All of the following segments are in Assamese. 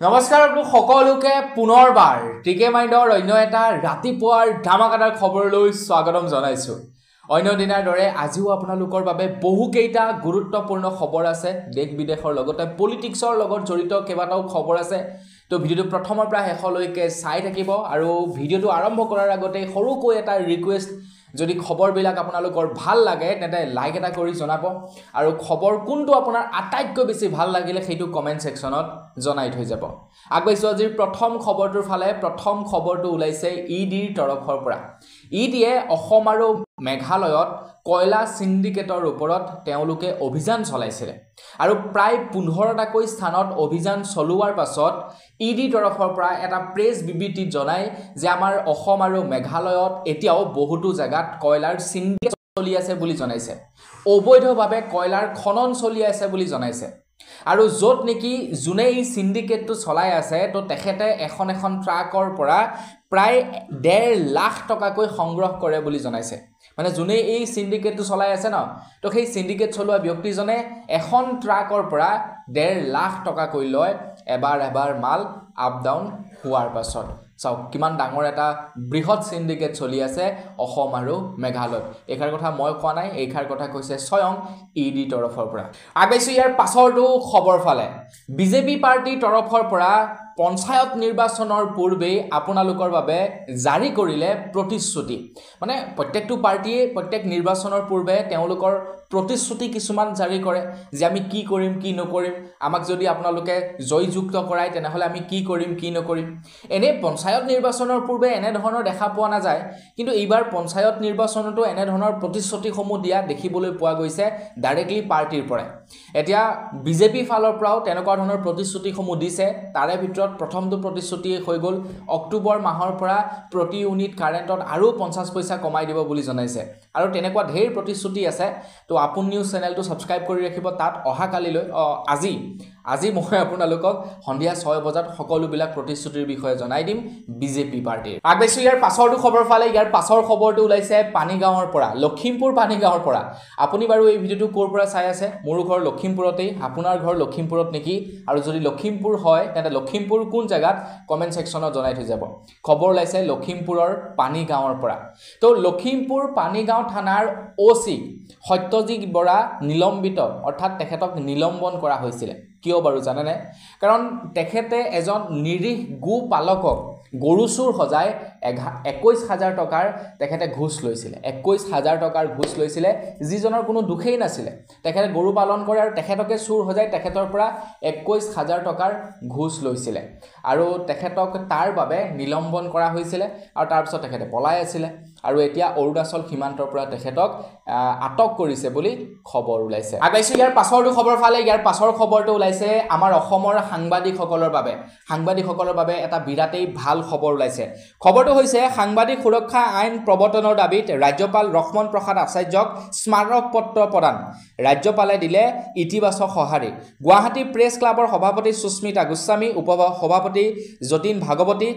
নমস্কাৰ আপোনালোক সকলোকে পুনৰবাৰ টিকে মাইণ্ডৰ অন্য এটা ৰাতিপুৱাৰ ধামাকাদাৰ খবৰলৈ স্বাগতম জনাইছো। অন্য দিনাৰ দৰে আজিও আপোনালোকৰ বাবে বহুকেইটা গুৰুত্বপূৰ্ণ খবৰ আছে। দেশ বিদেশৰ লগতে পলিটিক্সৰ লগত জড়িত কেইবাটাও খবৰ আছে। তো ভিডিওটো প্ৰথমৰ পৰা শেষলৈকে চাই থাকিব আৰু ভিডিওটো আৰম্ভ কৰাৰ আগতে সৰুকৈ এটা ৰিকুৱেষ্ট, যদি খবৰবিলাক আপোনালোকৰ ভাল লাগে তেন্তে লাইক এটা কৰি জনাব আৰু খবৰ কোনটো আপোনাৰ আটাইতকৈ বেছি ভাল লাগিলে সেইটো কমেন্ট সেকশনত জনাই থৈ যাব। আগবাইছো আজিৰ প্ৰথম খবৰটোৰ ফালে। প্ৰথম খবৰটো ওলাইছে ইডিৰ তৰফৰ পৰা। ইডিয়ে অসম আৰু মেঘালয়ত কয়লা সিন্ডিকেটৰ ওপৰত তেওঁলোকে অভিযান চলাইছিল আৰু প্ৰায় 15টাকৈ স্থানত অভিযান চলোৱাৰ পাছত ইডি তৰফৰ পৰা এটা প্ৰেছ বিবৃতি জনায় যে আমাৰ অসম আৰু মেঘালয়ত এতিয়াও বহুতো জায়গাত কয়লাৰ সিন্ডিকেট চলি আছে বুলি জনাইছে। অবৈধভাৱে কয়লাৰ খনন চলি আছে বুলি জনাইছে আৰু য'ত নেকি যোনে এই সিন্ডিকেটটো চলাই আছে তো তেখেতে এখন ট্ৰাকৰ পৰা প্ৰায় 1.5 লাখ টকাকৈ সংগ্ৰহ কৰে বুলি জনাইছে। মানে যোনে এই সিন্ডিকেটটো চলাই আছে ন, তো সেই সিন্ডিকেট চলোৱা ব্যক্তিজনে এখন ট্ৰাকৰ পৰা 1.5 লাখ টকাকৈ লয় এবাৰ মাল আপ ডাউন হোৱাৰ পাছত। চাওক কিমান ডাঙৰ এটা বৃহৎ সিন্ডিকেট চলি আছে অসম আৰু মেঘালয়ত। এইখাৰ কথা মই কোৱা নাই, এইখাৰ কথা কৈছে স্বয়ং ইডি তৰফৰ পৰা। আগবাইছো ইয়াৰ পাছৰটো খবৰ ফালে। বিজেপি পাৰ্টিৰ তৰফৰ পৰা পঞ্চায়ত নিৰ্বাচনৰ পূৰ্বে আপোনালোকৰ বাবে জাৰি কৰিলে প্ৰতিশ্ৰুতি। মানে প্ৰত্যেকটো পাৰ্টিয়ে প্ৰত্যেক নিৰ্বাচনৰ পূৰ্বে তেওঁলোকৰ প্ৰতিশ্ৰুতি কিছুমান জাৰি কৰে যে আমি কি কৰিম কি নকৰিম, আমাক যদি আপোনালোকে জয়যুক্ত কৰায় তেনেহলে আমি কি কৰিম কি নকৰিম। এনে পঞ্চায়ত নিৰ্বাচনৰ পূৰ্বে এনে ধৰণৰ দেখা পোৱা নাযায়, কিন্তু এইবাৰ পঞ্চায়ত নিৰ্বাচনতো এনে ধৰণৰ প্ৰতিশ্ৰুতিসমূহ দিয়া দেখিবলৈ পোৱা গৈছে ডাইৰেক্টলি পাৰ্টিৰ পৰা। এতিয়া বিজেপি ফালৰ পৰাও তেনেকুৱা ধৰণৰ প্ৰতিশ্ৰুতিসমূহ দিছে। তাৰে ভিতৰত প্ৰথমটো প্ৰতিশ্ৰুতি হৈ গ'ল অক্টোবৰ মাহৰ পৰা প্ৰতি ইউনিট কাৰেণ্টত আৰু 50 পইচা কমাই দিব বুলি জনাইছে। আৰু তেনেকুৱা ঢেৰ প্ৰতিশ্ৰুতি আছে। তো আপোন নিউজ চেনেলটো সাবস্ক্ৰাইব কৰি ৰাখিব। তাত অহা কালিলৈ আজি মই আপোনালোকক সন্ধিয়া 6 বজাত সকলোবিলাক প্ৰতিশ্ৰুতিৰ বিষয়ে জনাই দিম বিজেপি পাৰ্টিৰ। আগবাইছো ইয়াৰ পাছৰটো খবৰ ফালে। ইয়াৰ পাছৰ খবৰটো ওলাইছে পানীগাঁৱৰ পৰা, লখিমপুৰ পানীগাঁৱৰ পৰা। আপুনি বাৰু এই ভিডিওটো ক'ৰ পৰা চাই আছে? মোৰ ঘৰ লখিমপুৰতেই, আপোনাৰ ঘৰ লখিমপুৰত নেকি? আৰু যদি লখিমপুৰ হয় তেন্তে লখিমপুৰ কোন জায়গাত কমেন্ট সেকশনত জনাই থৈ যাব। খবৰ ওলাইছে লখিমপুৰৰ পানীগাঁৱৰ পৰা। তো লখিমপুৰ পানীগাঁও থানাৰ ওসি সত্যজিৎ বৰা নিলম্বিত, অৰ্থাৎ তেখেতক নিলম্বন কৰা হৈছিল। কিয় বাৰু জানেনে? কাৰণ তেখেতে এজন নিৰীহ গো পালকক গৰু চুৰ সজাই 21,000 টকাৰ তেখেতে ঘুষ লৈছিলে। 21,000 টকাৰ ঘুষ লৈছিলে, যিজনৰ কোনো দুখেই নাছিলে। তেখেতে গৰু পালন কৰে আৰু তেখেতকে চুৰ সজাই তেখেতৰ পৰা 21,000 টকাৰ ঘুষ লৈছিলে আৰু তেখেতক তাৰ বাবে নিলম্বন কৰা হৈছিলে আৰু তাৰ পিছত তেখেতে পলাই আছিলে আৰু এতিয়া অৰুণাচল সীমান্তৰ পৰা তেখেতক আটক কৰিছে বুলি খবৰ ওলাইছে। আগবাইছো ইয়াৰ পাছৰটো খবৰ ফালে। ইয়াৰ পাছৰ খবৰটো ওলাইছে আমাৰ অসমৰ সাংবাদিকসকলৰ বাবে এটা বিৰাটেই ভাল খবৰ ওলাইছে। খবৰটো হৈছে সাংবাদিক সুৰক্ষা আইন প্ৰৱৰ্তনৰ দাবীত ৰাজ্যপাল লক্ষ্মণ প্ৰসাদ আচাৰ্যক স্মাৰক পত্ৰ প্ৰদান। ৰাজ্যপালে দিলে ইতিবাচক সঁহাৰি। গুৱাহাটী প্ৰেছ ক্লাবৰ সভাপতি সুস্মিতা গোস্বামী, উপসভাপতি যতীন ভাগৱতী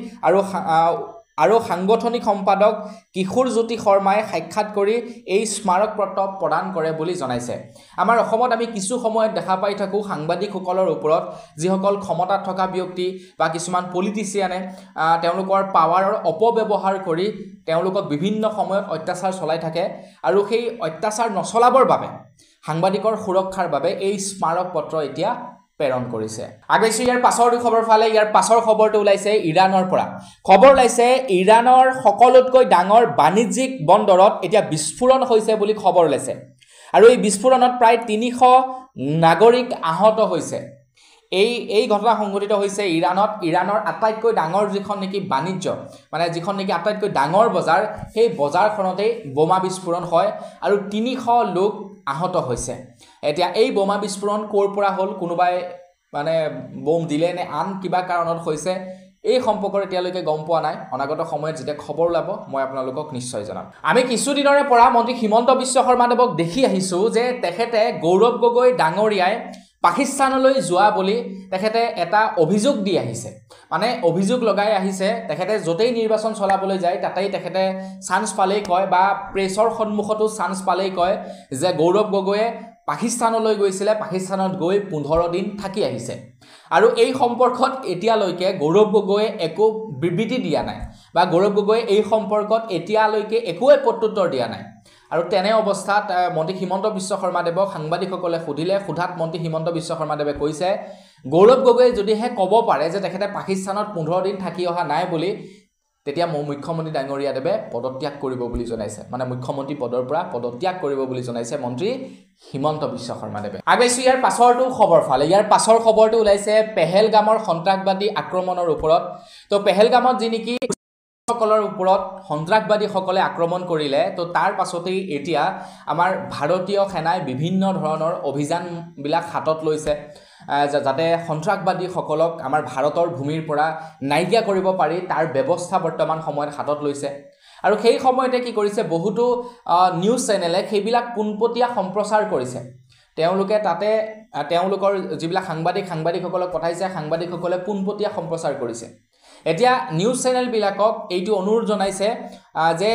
আৰু সাংগঠনিক সম্পাদক কিশোৰ জ্যোতি শৰ্মাই সাক্ষাৎ কৰি এই স্মাৰক পত্ৰ প্ৰদান কৰে বুলি জনাইছে। আমাৰ অসমত আমি কিছু সময়ত দেখা পাই থাকোঁ সাংবাদিকসকলৰ ওপৰত যিসকল ক্ষমতাত থকা ব্যক্তি বা কিছুমান পলিটিচিয়ানে তেওঁলোকৰ পাৱাৰৰ অপব্যৱহাৰ কৰি তেওঁলোকক বিভিন্ন সময়ত অত্যাচাৰ চলাই থাকে আৰু সেই অত্যাচাৰ নচলাবৰ বাবে সাংবাদিকৰ সুৰক্ষাৰ বাবে এই স্মাৰক পত্ৰ এতিয়া প্ৰেৰণ কৰিছে। আগবাইছো ইয়াৰ পাছৰটো খবৰ ফালে। ইয়াৰ পাছৰ খবৰটো ওলাইছে ইৰাণৰ পৰা। খবৰ ওলাইছে ইৰাণৰ সকলোতকৈ ডাঙৰ বাণিজ্যিক বন্দৰত এতিয়া বিস্ফোৰণ হৈছে বুলি খবৰ ওলাইছে আৰু এই বিস্ফোৰণত প্ৰায় 300 নাগৰিক আহত হৈছে। এই ঘটনা সংঘটিত হৈছে ইৰাণত। ইৰাণৰ আটাইতকৈ ডাঙৰ যিখন নেকি বাণিজ্য, মানে যিখন নেকি আটাইতকৈ ডাঙৰ বজাৰ, সেই বজাৰখনতেই বোমা বিস্ফোৰণ হয় আৰু 300 লোক আহত হৈছে। এতিয়া এই বোমা বিস্ফোৰণ ক'ৰ পৰা হ'ল, কোনোবাই মানে বোম দিলে নে আন কিবা কাৰণত হৈছে, এই সম্পৰ্কত এতিয়ালৈকে গম পোৱা নাই। অনাগত সময়ত যেতিয়া খবৰ ওলাব মই আপোনালোকক নিশ্চয় জনাম। আমি কিছুদিনৰে পৰা মন্ত্ৰী হিমন্ত বিশ্ব শৰ্মাদেৱক দেখি আহিছোঁ যে তেখেতে গৌৰৱ গগৈ ডাঙৰীয়াই পাকিস্তানলৈ যোৱা বুলি তেখেতে এটা অভিযোগ দি আহিছে। মানে অভিযোগ লগাই আহিছে তেখেতে যতেই নিৰ্বাচন চলাবলৈ যায় তাতেই তেখেতে চান্স পালেই কয় বা প্ৰেছৰ সন্মুখতো চান্স পালেই কয় যে গৌৰৱ গগৈয়ে পাকিস্তানলৈ গৈছিলে, পাকিস্তানত গৈ 15 দিন থাকি আহিছে আৰু এই সম্পৰ্কত এতিয়ালৈকে গৌৰৱ গগৈয়ে একো বিবৃতি দিয়া নাই বা গৌৰৱ গগৈয়ে এই সম্পৰ্কত এতিয়ালৈকে একোৱে প্ৰত্যুত্তৰ দিয়া নাই আৰু তেনে অৱস্থাত মন্ত্ৰী হিমন্ত বিশ্ব শৰ্মাদেৱক সাংবাদিকসকলে সোধাত মন্ত্ৰী হিমন্ত বিশ্ব শৰ্মাদেৱে কৈছে গৌৰৱ গগৈয়ে যদিহে ক'ব পাৰে যে তেখেতে পাকিস্তানত 15 দিন থাকি অহা নাই বুলি তেতিয়া মুখ্যমন্ত্ৰী ডাঙৰীয়াদেৱে পদত্যাগ কৰিব বুলি জনাইছে মানে মুখ্যমন্ত্ৰী পদৰ পৰা পদত্যাগ কৰিব বুলি জনাইছে মন্ত্ৰী হিমন্ত বিশ্ব শৰ্মাদেৱে আগবাইছো ইয়াৰ পাছৰটো খবৰ ফালে ইয়াৰ পাছৰ খবৰটো ওলাইছে পেহেলগামৰ সন্ত্ৰাসবাদী আক্ৰমণৰ ওপৰত তো পেহেলগামত যি নেকি সকলৰ ওপৰত সন্ত্ৰাসবাদীসকলে আক্ৰমণ কৰিলে তো তাৰ পাছতেই এতিয়া আমাৰ ভাৰতীয় সেনাই বিভিন্ন ধৰণৰ অভিযানবিলাক হাতত লৈছে যাতে সন্ত্ৰাসবাদীসকলক আমাৰ ভাৰতৰ ভূমিৰ পৰা নাইকিয়া কৰিব পাৰি তাৰ ব্যৱস্থা বৰ্তমান সময়ত হাতত লৈছে আৰু সেই সময়তে কি কৰিছে বহুতো নিউজ চেনেলে সেইবিলাক পোনপটীয়া সম্প্ৰচাৰ কৰিছে তেওঁলোকে তাতে তেওঁলোকৰ যিবিলাক সাংবাদিকসকলক পঠাইছে সাংবাদিকসকলে পোনপটীয়া সম্প্ৰচাৰ কৰিছে এতিয়া নিউজ চেনেলবিলাকক এইটো অনুৰোধ জনাইছে যে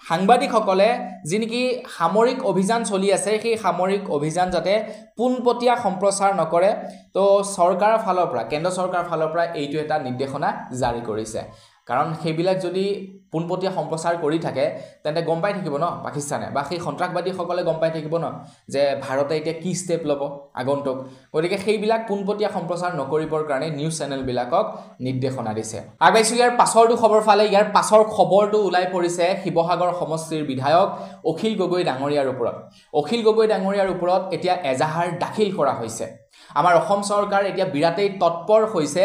সাংবাদিকসকলে যি নেকি সামৰিক অভিযান চলি আছে সেই সামৰিক অভিযান যাতে পোনপটীয়া সম্প্ৰচাৰ নকৰে তো চৰকাৰৰ ফালৰ পৰা কেন্দ্ৰ চৰকাৰৰ ফালৰ পৰা এইটো এটা নিৰ্দেশনা জাৰি কৰিছে কাৰণ সেইবিলাক যদি পোনপটীয়া সম্প্ৰচাৰ কৰি থাকে তেন্তে গম পাই থাকিব ন পাকিস্তানে বা সেই সন্ত্ৰাসবাদীসকলে গম পাই থাকিব ন যে ভাৰতে এতিয়া কি ষ্টেপ ল'ব আগন্তুক গতিকে সেইবিলাক পোনপটীয়া সম্প্ৰচাৰ নকৰিবৰ কাৰণে নিউজ চেনেলবিলাকক নিৰ্দেশনা দিছে আগবাইছো ইয়াৰ পাছৰটো খবৰ ফালে ইয়াৰ পাছৰ খবৰটো ওলাই পৰিছে শিৱসাগৰ সমষ্টিৰ বিধায়ক অখিল গগৈ ডাঙৰীয়াৰ ওপৰত এতিয়া এজাহাৰ দাখিল কৰা হৈছে আমাৰ অসম চৰকাৰ এতিয়া বিৰাটেই তৎপৰ হৈছে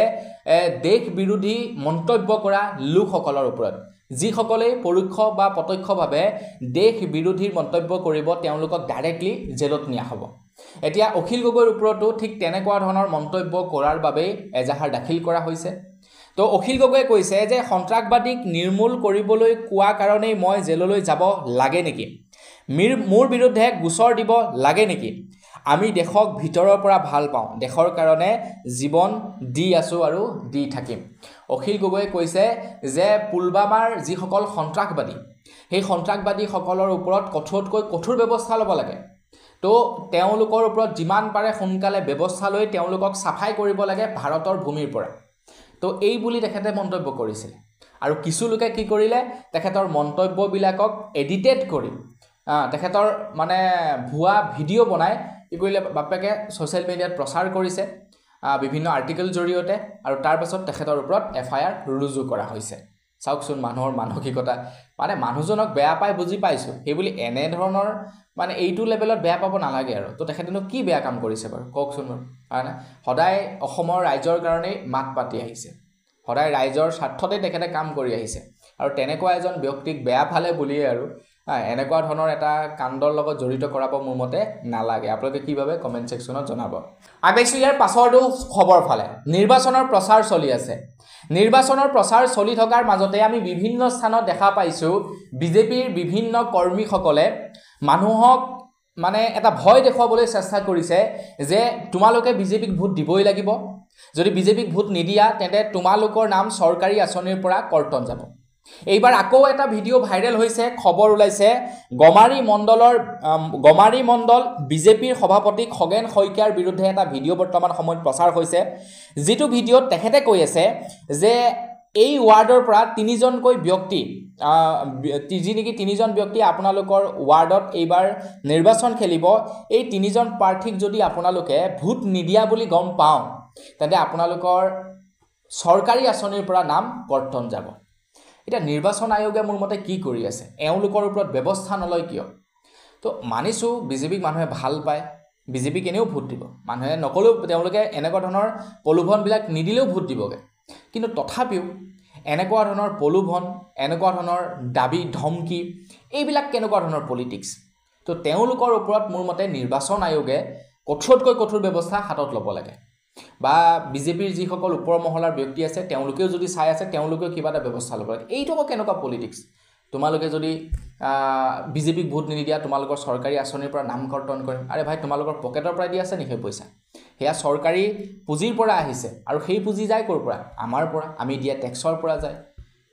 দেশ বিৰোধী মন্তব্য কৰা লোকসকলৰ ওপৰত যিসকলে পৰোক্ষ বা প্ৰত্যক্ষভাৱে দেশ বিৰোধী মন্তব্য কৰিব তেওঁলোকক ডাইৰেক্টলি জেলত নিয়া হ'ব এতিয়া অখিল গগৈৰ ওপৰতো ঠিক তেনেকুৱা ধৰণৰ মন্তব্য কৰাৰ বাবে এজাহাৰ দাখিল কৰা হৈছে তো অখিল গগৈয়ে কৈছে যে সন্ত্ৰাসবাদীক নিৰ্মূল কৰিবলৈ কোৱা কাৰণেই মই জেললৈ যাব লাগে নেকি মোৰ বিৰুদ্ধে গোচৰ দিব লাগে নেকি আমি দেশক ভিতৰৰ পৰা ভাল পাওঁ দেশৰ কাৰণে জীৱন দি আছো আৰু দি থাকিম অখিল গগৈয়ে কৈছে যে পুলৱামাৰ যিসকল সন্ত্ৰাসবাদী সেই সন্ত্ৰাসবাদীসকলৰ ওপৰত কঠোৰতকৈ কঠোৰ ব্যৱস্থা ল'ব লাগে তো তেওঁলোকৰ ওপৰত যিমান পাৰে সোনকালে ব্যৱস্থা লৈ তেওঁলোকক সাফাই কৰিব লাগে ভাৰতৰ ভূমিৰ পৰা তো এই বুলি তেখেতে মন্তব্য কৰিছিল আৰু কিছু লোকে কি কৰিলে তেখেতৰ মন্তব্যবিলাকক এডিটেড কৰি তেখেতৰ মানে ভুৱা ভিডিঅ' বনাই কি কৰিলে বাপেকে ছ'চিয়েল মিডিয়াত প্ৰচাৰ কৰিছে বিভিন্ন আৰ্টিকেল জৰিয়তে আৰু তাৰ পাছত তেখেতৰ ওপৰত FIR ৰুজু কৰা হৈছে চাওকচোন মানুহৰ মানসিকতা মানে মানুহজনক বেয়া পাই বুজি পাইছো সেই বুলি এনে ধৰণৰ মানে এইটো লেভেলত বেয়া পাব নালাগে আৰু তো তেখেতেনো কি বেয়া কাম কৰিছে বাৰু কওকচোন বাৰু হয়নে সদায় অসমৰ ৰাইজৰ কাৰণে মাত পাতি আহিছে সদায় ৰাইজৰ স্বাৰ্থতে তেখেতে কাম কৰি আহিছে আৰু তেনেকুৱা এজন ব্যক্তিক বেয়া ফালে বুলিয়ে আৰু এনেকুৱা ধৰণৰ এটা কাণ্ডৰ লগত জড়িত কৰাব মোৰ মতে নালাগে আপোনালোকে কি ভাবে কমেন্ট সেকশনত জনাব আগবাইছো ইয়াৰ পাছৰটো খবৰ ফালে নিৰ্বাচনৰ প্ৰচাৰ চলি আছে নিৰ্বাচনৰ প্ৰচাৰ চলি থকাৰ মাজতে আমি বিভিন্ন স্থানত দেখা পাইছো বিজেপিৰ বিভিন্ন কৰ্মীসকলে মানুহক মানে এটা ভয় দেখুৱাবলৈ চেষ্টা কৰিছে যে তোমালোকে বিজেপিক ভোট দিবই লাগিব যদি বিজেপিক ভোট নিদিয়া তেন্তে তোমালোকৰ নাম চৰকাৰী আঁচনিৰ পৰা কৰ্তন যাব এইবাৰ আকৌ এটা ভিডিঅ' ভাইৰেল হৈছে খবৰ ওলাইছে গমাৰী মণ্ডল বিজেপিৰ সভাপতি খগেন শইকীয়াৰ বিৰুদ্ধে এটা ভিডিঅ' বৰ্তমান সময়ত প্ৰচাৰ হৈছে যিটো ভিডিঅ'ত তেখেতে কৈ আছে যে এই ৱাৰ্ডৰ পৰা তিনিজনকৈ ব্যক্তি তিনিজন ব্যক্তি আপোনালোকৰ ৱাৰ্ডত এইবাৰ নিৰ্বাচন খেলিব এই তিনিজন প্ৰাৰ্থীক যদি আপোনালোকে ভোট নিদিয়া বুলি গম পাওঁ তেন্তে আপোনালোকৰ চৰকাৰী আঁচনিৰ পৰা নাম কৰ্তন যাব এটা নিৰ্বাচন আয়োগে মোৰ মতে কি কৰি আছে এওঁলোকৰ ওপৰত ব্যৱস্থা নলয় কিয় তো মানিছো বিজেপিক মানুহে ভাল পায় বিজেপি কেনেও ভোট দিব মানুহে নকলেও তেওঁলোকে এনেকুৱা ধৰণৰ প্ৰলোভনবিলাক নিদিলেও ভোট দিবগে কিন্তু তথাপিও এনেকুৱা ধৰণৰ প্ৰলোভন এনেকুৱা ধৰণৰ দাবী ধমকি এইবিলাক কেনেকুৱা ধৰণৰ পলিটিক্স তো তেওঁলোকৰ ওপৰত মোৰ মতে নিৰ্বাচন আয়োগে কঠোৰতকৈ কঠোৰ ব্যৱস্থা হাতত ল'ব লাগে বা বিজেপিৰ যিসকল ওপৰ মহলাৰ ব্যক্তি আছে তেওঁলোকেও যদি চাই আছে তেওঁলোকেও কিবা এটা ব্যৱস্থা ল'ব লাগে এইটো কেনেকুৱা পলিটিক্স তোমালোকে যদি বিজেপিক ভোট নিদিয়া তোমালোকৰ চৰকাৰী আঁচনিৰ পৰা নাম কৰ্তন কৰিম আৰে ভাই তোমালোকৰ পকেটৰ পৰা দি আছে নেকি পইচা হেয়া চৰকাৰী পুঁজিৰ পৰা আহিছে আৰু সেই পুঁজি যায় ক'ৰ পৰা আমাৰ পৰা আমি দিয়া টেক্সৰ পৰা যায়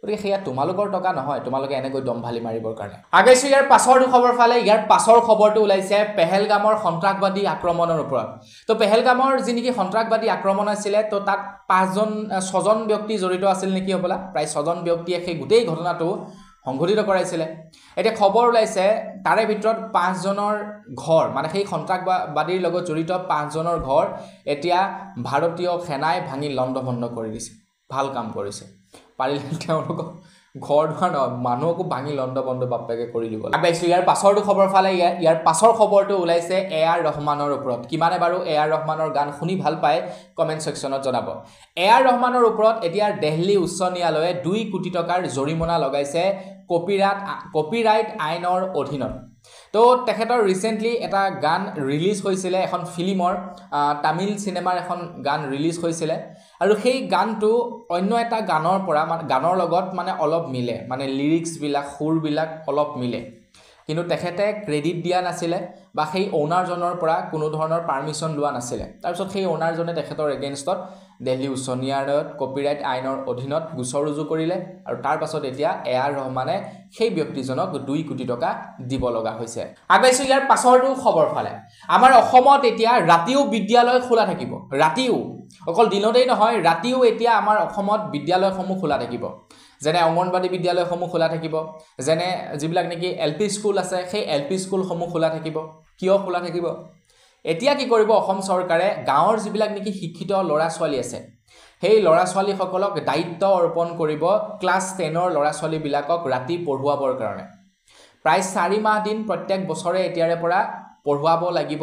গতিকে সেয়া তোমালোকৰ টকা নহয়, তোমালোকে এনেকৈ দমভালি মাৰিবৰ কাৰণে। আগেছো ইয়াৰ পাছৰটো খবৰ ফালে। ইয়াৰ পাছৰ খবৰটো ওলাইছে পেহেলগামৰ সন্ত্ৰাসবাদী আক্ৰমণৰ ওপৰত। তো পেহেলগামৰ যি নেকি সন্ত্ৰাসবাদী আক্ৰমণ আছিলে, তো তাত 6জন ব্যক্তি জড়িত আছিল নেকি হ'বলা, প্ৰায় 6জন ব্যক্তিয়ে সেই গোটেই ঘটনাটো সংঘটিত কৰাইছিলে। এতিয়া খবৰ ওলাইছে তাৰে ভিতৰত 5জনৰ ঘৰ, মানে সেই সন্ত্ৰাসবাদীৰ লগত জড়িত 5জনৰ ঘৰ এতিয়া ভাৰতীয় সেনাই ভাঙি লণ্ডভণ্ড কৰি দিছে। ভাল কাম কৰিছে, পাৰিলে তেওঁলোকক ঘৰ দুৱাৰ মানুহকো ভাঙি লণ্ডভণ্ড বাপেকে কৰি দিব। আগবাইছোঁ ইয়াৰ পাছৰটো খবৰ ফালে। ইয়াৰ পাছৰ খবৰটো ওলাইছে A.R. ৰহমানৰ ওপৰত। কিমানে বাৰু A.R. ৰহমানৰ গান শুনি ভাল পায় কমেণ্ট ছেকশ্যনত জনাব। A.R. ৰহমানৰ ওপৰত এতিয়া দিল্লী উচ্চ ন্যায়ালয়ে 2 কোটি টকাৰ জৰিমনা লগাইছে কপিৰাইট আইনৰ অধীনত। তো তেখেতৰ ৰিচেণ্টলি এটা গান ৰিলিজ হৈছিলে, এখন ফিল্মৰ তামিল চিনেমাৰ এখন গান ৰিলিজ হৈছিলে, আৰু সেই গানটো অন্য এটা গানৰ লগত মানে অলপ মিলে, মানে লিৰিক্সবিলাক সুৰবিলাক অলপ মিলে, কিন্তু তেখেতে ক্ৰেডিট দিয়া নাছিলে বা সেই অ'নাৰজনৰ পৰা কোনো ধৰণৰ পাৰ্মিশ্যন লোৱা নাছিলে। তাৰপিছত সেই অ'নাৰজনে তেখেতৰ এগেইনষ্টত দিল্লী উচ্চ ন্যায়ালয়ত কপিৰাইট আইনৰ অধীনত গোচৰ ৰুজু কৰিলে, আৰু তাৰ পাছত এতিয়া A.R. ৰহমানে সেই ব্যক্তিজনক 2 কোটি টকা দিব লগা হৈছে। আগবাইছোঁ ইয়াৰ পাছৰটো খবৰ ফালে। আমাৰ অসমত এতিয়া ৰাতিও বিদ্যালয় খোলা থাকিব। ৰাতিও, অকল দিনতেই নহয়, ৰাতিও এতিয়া আমাৰ অসমত বিদ্যালয়সমূহ খোলা থাকিব। যেনে অংগনবাদী বিদ্যালয়সমূহ খোলা থাকিব, যেনে যিবিলাক নেকি LP স্কুল আছে সেই LP স্কুলসমূহ খোলা থাকিব। কিয় খোলা থাকিব? এতিয়া কি কৰিব অসম চৰকাৰে, গাঁৱৰ যিবিলাক নেকি শিক্ষিত ল'ৰা ছোৱালী আছে সেই ল'ৰা ছোৱালীসকলক দায়িত্ব অৰ্পণ কৰিব ক্লাছ 10ৰ ল'ৰা ছোৱালীবিলাকক ৰাতি পঢ়ুৱাবৰ কাৰণে। প্ৰায় 4 মাহ দিন প্ৰত্যেক বছৰে এতিয়াৰে পৰা পঢ়ুৱাব লাগিব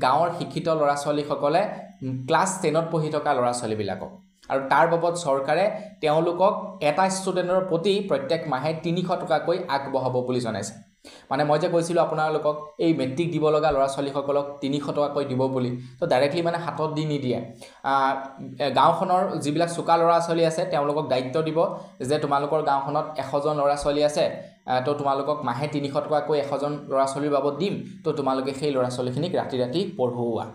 গাঁৱৰ শিক্ষিত ল'ৰা ছোৱালীসকলে ক্লাছ 10ত পঢ়ি থকা ল'ৰা ছোৱালীবিলাকক, আৰু তাৰ বাবদ চৰকাৰে তেওঁলোকক এটা ষ্টুডেণ্টৰ প্ৰতি প্ৰত্যেক মাহে 300 টকাকৈ আগবঢ়াব বুলি জনাইছে। মানে মই যে কৈছিলোঁ আপোনালোকক এই মেট্ৰিক দিব লগা ল'ৰা ছোৱালীসকলক 300 টকাকৈ দিব বুলি, তো ডাইৰেক্টলি মানে হাতত দি নিদিয়ে। গাঁওখনৰ যিবিলাক চোকা ল'ৰা ছোৱালী আছে তেওঁলোকক দায়িত্ব দিব যে তোমালোকৰ গাঁওখনত 100জন ল'ৰা ছোৱালী আছে, তো তোমালোকক মাহে 300 টকাকৈ 100জন ল'ৰা ছোৱালীৰ বাবদ দিম, তো তোমালোকে সেই ল'ৰা ছোৱালীখিনিক ৰাতি ৰাতি পঢ়ুওৱা।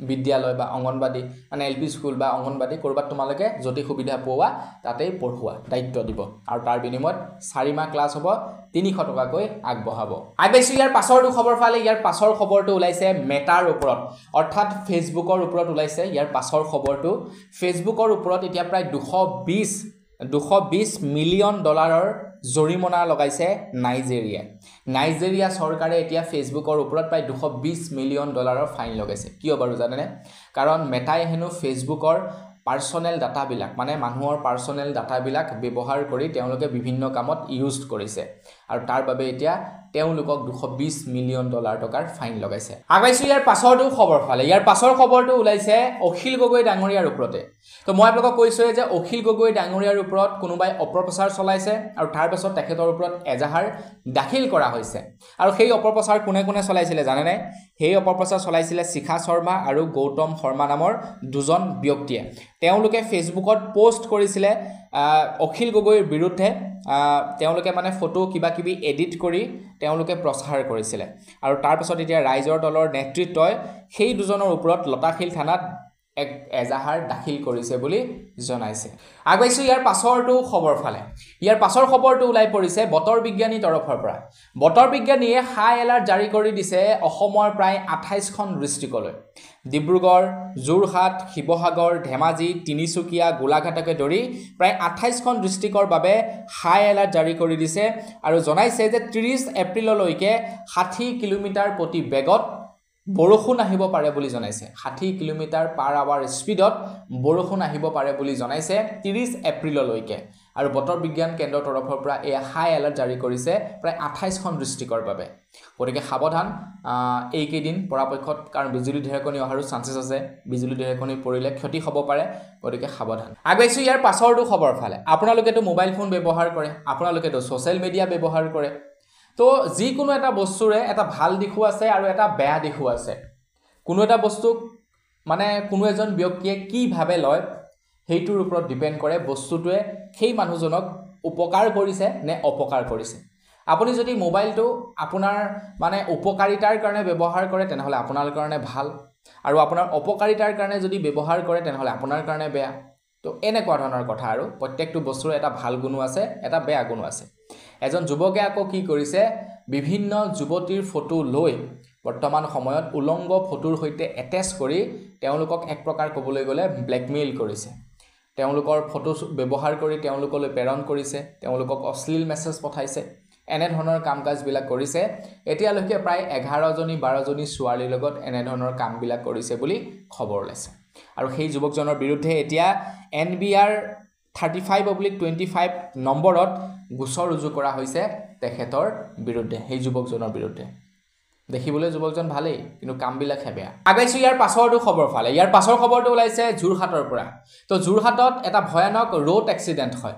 বিদ্যালয় বা অংগনবাদী, মানে LP স্কুল বা অংগনবাদী ক'ৰবাত তোমালোকে যদি সুবিধা পোৱা তাতেই পঢ়ুৱা, দায়িত্ব দিব, আৰু তাৰ বিনিময়ত 4 মাহ ক্লাছ হ'ব, 300 টকাকৈ আগবঢ়াব। আগবাইছোঁ ইয়াৰ পাছৰটো খবৰ ফালে। ইয়াৰ পাছৰ খবৰটো ওলাইছে মেটাৰ ওপৰত, অৰ্থাৎ ফেচবুকৰ ওপৰত ওলাইছে ইয়াৰ পাছৰ খবৰটো। ফেচবুকৰ ওপৰত এতিয়া প্ৰায় $220 মিলিয়ন জৰিমনা লগাইছে নাইজেৰিয়া চৰকাৰে। এতিয়া ফেচবুকৰ ওপৰত প্ৰায় $220 মিলিয়ন ফাইন লগাইছে। কিয় বাৰু জানেনে? কাৰণ মেটাই হেনো ফেচবুকৰ পাৰ্চনেল ডাটাবিলাক, মানে মানুহৰ পাৰ্চনেল ডাটাবিলাক ব্যৱহাৰ কৰি তেওঁলোকে বিভিন্ন কামত ইউজ কৰিছে, আৰু তাৰ বাবে এতিয়া তেওঁলোকক $220 মিলিয়ন টকাৰ ফাইন লগাইছে। আগবাইছোঁ ইয়াৰ পাছৰটো খবৰ ফালে। ইয়াৰ পাছৰ খবৰটো ওলাইছে অখিল গগৈ ডাঙৰীয়াৰ ওপৰতে। তো মই আপোনালোকক কৈছোঁৱে যে অখিল গগৈ ডাঙৰীয়াৰ ওপৰত কোনোবাই অপপ্ৰচাৰ চলাইছে, আৰু তাৰ পাছত তেখেতৰ ওপৰত এজাহাৰ দাখিল কৰা হৈছে। আৰু সেই অপপ্ৰচাৰ কোনে কোনে চলাইছিলে জানেনে? সেই অপপ্ৰচাৰ চলাইছিলে শিখা শৰ্মা আৰু গৌতম শৰ্মা নামৰ 2জন ব্যক্তিয়ে। তেওঁলোকে ফেচবুকত পোষ্ট কৰিছিলে অখিল গগৈৰ বিৰুদ্ধে। তেওঁলোকে মানে ফটো কিবা কিবি এডিট কৰি তেওঁলোকে প্ৰচাৰ কৰিছিলে, আৰু তাৰপিছত এতিয়া ৰাইজৰ দলৰ নেতৃত্বই সেই 2জনৰ ওপৰত লতাশিল থানাত এক এজাহাৰ দাখিল কৰিছে বুলি জনাইছে। আগবাইছোঁ ইয়াৰ পাছৰটো খবৰ ফালে। ইয়াৰ পাছৰ খবৰটো ওলাই পৰিছে বতৰ বিজ্ঞানী তৰফৰ পৰা। বতৰ বিজ্ঞানীয়ে হাই এলাৰ্ট জাৰি কৰি দিছে অসমৰ প্ৰায় 28খন ডিষ্ট্ৰিক্টলৈ। ডিব্ৰুগড়, যোৰহাট, শিৱসাগৰ, ধেমাজি, তিনিচুকীয়া, গোলাঘাটকে ধৰি প্ৰায় 28খন ডিষ্ট্ৰিক্টৰ বাবে হাই এলাৰ্ট জাৰি কৰি দিছে, আৰু জনাইছে যে 30 এপ্ৰিললৈকে 60 কিলোমিটাৰ প্ৰতি বেগত বৰষুণ আহিব পাৰে বুলি জনাইছে। 60 কিলোমিটাৰ/আৱাৰ স্পীডত বৰষুণ আহিব পাৰে বুলি জনাইছে 30 এপ্ৰিললৈকে। আৰু বতৰ বিজ্ঞান কেন্দ্ৰৰ তৰফৰ পৰা এই হাই এলাৰ্ট জাৰি কৰিছে প্ৰায় 28খন ডিষ্ট্ৰিক্টৰ বাবে। গতিকে সাৱধান এইকেইদিন পৰাপক্ষত, কাৰণ বিজুলী ঢেৰেকনি অহাৰো চান্সেছ আছে। বিজুলী ঢেৰেকনি পৰিলে ক্ষতি হ'ব পাৰে, গতিকে সাৱধান। আগবাইছোঁ ইয়াৰ পাছৰটো খবৰ ফালে। আপোনালোকেতো মোবাইল ফোন ব্যৱহাৰ কৰে, আপোনালোকেতো ছ'চিয়েল মিডিয়া ব্যৱহাৰ কৰে। তো যিকোনো এটা বস্তুৰে এটা ভাল দিশো আছে আৰু এটা বেয়া দিশো আছে। কোনো এটা বস্তুক মানে কোনো এজন ব্যক্তিয়ে কি ভাবে লয় সেইটোৰ ওপৰত ডিপেণ্ড কৰে বস্তুটোৱে সেই মানুহজনক উপকাৰ কৰিছে নে অপকাৰ কৰিছে। আপুনি যদি মোবাইলটো আপোনাৰ মানে উপকাৰিতাৰ কাৰণে ব্যৱহাৰ কৰে তেনেহ'লে আপোনাৰ কাৰণে ভাল, আৰু আপোনাৰ অপকাৰিতাৰ কাৰণে যদি ব্যৱহাৰ কৰে তেনেহ'লে আপোনাৰ কাৰণে বেয়া। তো এনেকুৱা ধৰণৰ কথা আৰু প্ৰত্যেকটো বস্তুৰ এটা ভাল গুণো আছে এটা বেয়া গুণো আছে এজন যুৱকে আকৌ কি কৰিছে বিভিন্ন যুৱতীৰ ফটো লৈ বৰ্তমান সময়ত উলংগ ফটোৰ সৈতে এটেচ কৰি তেওঁলোকক এক প্ৰকাৰ ক'বলৈ গ'লে ব্লেকমেইল কৰিছে তেওঁলোকৰ ফটো ব্যৱহাৰ কৰি তেওঁলোকলৈ প্ৰেৰণ কৰিছে তেওঁলোকক অশ্লীল মেছেজ পঠাইছে এনে ধৰণৰ কামকাজবিলাক কৰিছে এতিয়ালৈকে প্ৰায় 11 জনী 12 জনী ছোৱালীৰ লগত এনে ধৰণৰ কামবিলাক কৰিছে বুলি খবৰ ওলাইছে আৰু সেই যুৱকজনৰ বিৰুদ্ধে এতিয়া NBR 35/25 নম্বৰত গোচৰ ৰুজু কৰা হৈছে তেখেতৰ বিৰুদ্ধে সেই যুৱকজনৰ বিৰুদ্ধে দেখিবলৈ যুৱকজন ভালেই কিন্তু কামবিলাক হেবেয়া আগাইছো ইয়াৰ পাছৰটো খবৰ ফালে ইয়াৰ পাছৰ খবৰটো ওলাইছে যোৰহাটৰ পৰা তো যোৰহাটত এটা ভয়ানক ৰোড এক্সিডেন্ট হয়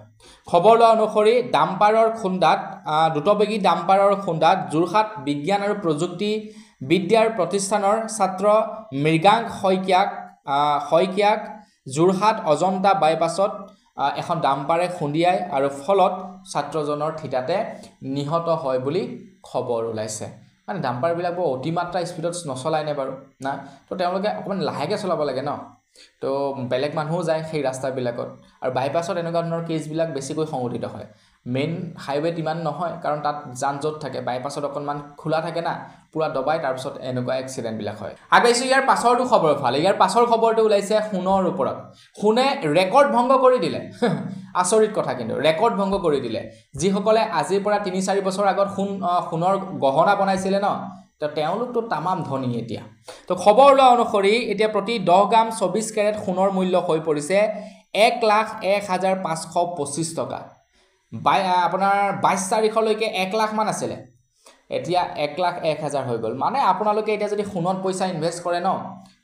খবৰ লোৱা অনুসৰি ডাম্পাৰৰ খুন্দাত দ্ৰুতবেগী ডাম্পাৰৰ খুন্দাত যোৰহাট বিজ্ঞান আৰু প্ৰযুক্তি বিদ্যাৰ প্ৰতিষ্ঠানৰ ছাত্ৰ মৃগাংক শইকীয়াক যোৰহাট অজন্তা বাইপাছত এখন ডাম্পাৰে খুন্দিয়ায় আৰু ফলত ছাত্ৰজনৰ থিতাতে নিহত হয় বুলি খবৰ ওলাইছে মানে ডাম্পাৰবিলাক বৰ অতিমাত্ৰা স্পীডত নচলাই নে বাৰু না তো তেওঁলোকে অকণমান লাহেকৈ চলাব লাগে ন তো বেলেগ মানুহো যায় সেই ৰাস্তাবিলাকত আৰু বাইপাছত এনেকুৱা ধৰণৰ কেছবিলাক বেছিকৈ সংঘটিত হয় মেইন হাইৱেত ইমান নহয় কাৰণ তাত যান জঁট থাকে বাইপাছত অকণমান খোলা থাকে না পুৰা দবাই তাৰপিছত এনেকুৱা এক্সিডেণ্টবিলাক হয় আগাইছোঁ ইয়াৰ পাছৰটো খবৰ ফালে ইয়াৰ পাছৰ খবৰটো ওলাইছে সোণৰ ওপৰত সোণে ৰেকৰ্ড ভংগ কৰি দিলে আচৰিত কথা কিন্তু ৰেকৰ্ড ভংগ কৰি দিলে যিসকলে আজিৰ পৰা 3-4 বছৰ আগত সোণৰ গহনা বনাইছিলে ন তো তেওঁলোকতো তামাম ধনী এতিয়া তো খবৰ লোৱা অনুসৰি এতিয়া প্ৰতি 10 গ্ৰাম 24 কেৰেট সোণৰ মূল্য হৈ পৰিছে 1,01,525 টকা আপোনাৰ 22 তাৰিখলৈকে 1 লাখ মান আছিলে এতিয়া 1,01,000 হৈ গ'ল মানে আপোনালোকে এতিয়া যদি সোণত পইচা ইনভেষ্ট কৰে ন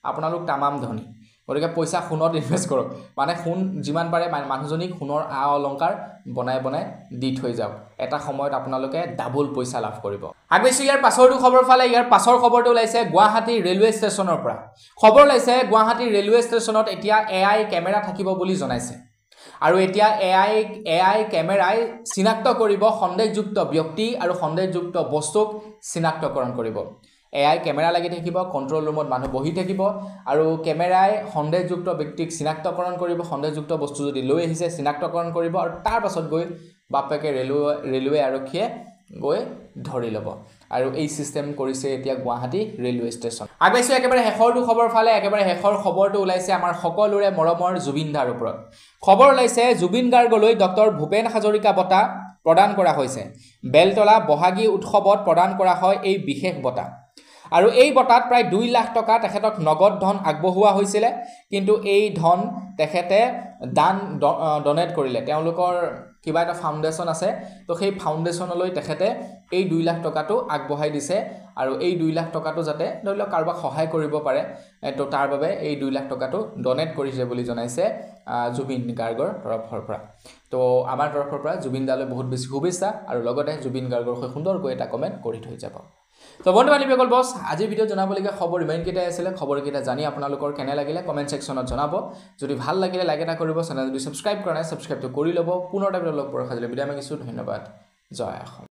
আপোনালোক তামাম ধনী গতিকে পইচা সোণত ইনভেষ্ট কৰক মানে সোণ যিমান পাৰে মানুহজনীক সোণৰ অলংকাৰ বনাই দি থৈ যাওক এটা সময়ত আপোনালোকে ডাবল পইচা লাভ কৰিব আগেছো ইয়াৰ পাছৰটো খবৰ ফালে ইয়াৰ পাছৰ খবৰটো ওলাইছে গুৱাহাটী ৰেলৱে ষ্টেচনৰ পৰা খবৰ ওলাইছে গুৱাহাটী ৰেলৱে ষ্টেচনত এতিয়া AI কেমেৰা থাকিব বুলি জনাইছে আৰু এতিয়া AI কেমেৰাই চিনাক্ত কৰিব সন্দেহযুক্ত ব্যক্তি আৰু সন্দেহযুক্ত বস্তুক চিনাক্তকৰণ কৰিব AI কেমেৰা লাগি থাকিব কন্ট্ৰল ৰুমত মানুহ বহি থাকিব আৰু কেমেৰাই সন্দেহযুক্ত ব্যক্তিক চিনাক্তকৰণ কৰিব সন্দেহযুক্ত বস্তু যদি লৈ আহিছে চিনাক্তকৰণ কৰিব আৰু তাৰ পাছত গৈ বাপেকে ৰেলৱে আৰক্ষীয়ে গৈ ধৰি ল'ব আৰু এই সিস্টেম কৰিছে এতিয়া গুৱাহাটী ৰেলৱে ষ্টেচন আগবাইছো একেবাৰে শেষৰটো খবৰ ফালে একেবাৰে শেষৰ খবৰটো ওলাইছে আমাৰ সকলোৰে মৰমৰ জুবিন দাৰ ওপৰত খবৰ ওলাইছে জুবিন গাৰ্গলৈ ডক্টৰ ভূপেন হাজৰিকা বঁটা প্ৰদান কৰা হৈছে বেলতলা বহাগী উৎসৱত প্ৰদান কৰা হয় এই বিশেষ বঁটা আৰু এই বঁটাত প্ৰায় 2 লাখ টকা তেখেতক নগদ ধন আগবঢ়োৱা হৈছিল কিন্তু এই ধন তেখেতে ডনেট কৰিলে তেওঁলোকৰ কিবা এটা ফাউণ্ডেশ্যন আছে তো সেই ফাউণ্ডেশ্যনলৈ তেখেতে এই 2 লাখ টকাটো আগবঢ়াই দিছে আৰু এই 2 লাখ টকাটো যাতে ধৰি লওক কাৰোবাক সহায় কৰিব পাৰে তো তাৰ বাবে এই 2 লাখ টকাটো ডনেট কৰিছে বুলি জনাইছে জুবিন গাৰ্গৰ তৰফৰ পৰা তো আমাৰ তৰফৰ পৰা জুবিন দালৈ বহুত বেছি শুভেচ্ছা আৰু লগতে জুবিন গাৰ্গৰ হৈ সুন্দৰকৈ এটা কমেন্ট কৰি থৈ যাব তো বন্ধু বান্ধৱীসকল বস আজি ভিডিও জনাবলগীয়া খবৰ ইমানকেইটাই আছিলে খবৰকেইটা জানি আপোনালোকৰ কেনে লাগিলে কমেন্ট সেকশনত জনাব যদি ভাল লাগিলে লাইক এটা কৰিব চেনেল যদি সাবস্ক্ৰাইব কৰা নাই সাবস্ক্ৰাইবটো কৰি ল'ব পুনৰ এটা ভিডিও লগ পোৱাৰ খাজলে বিদায় মাগিছো ধন্যবাদ জয় অসম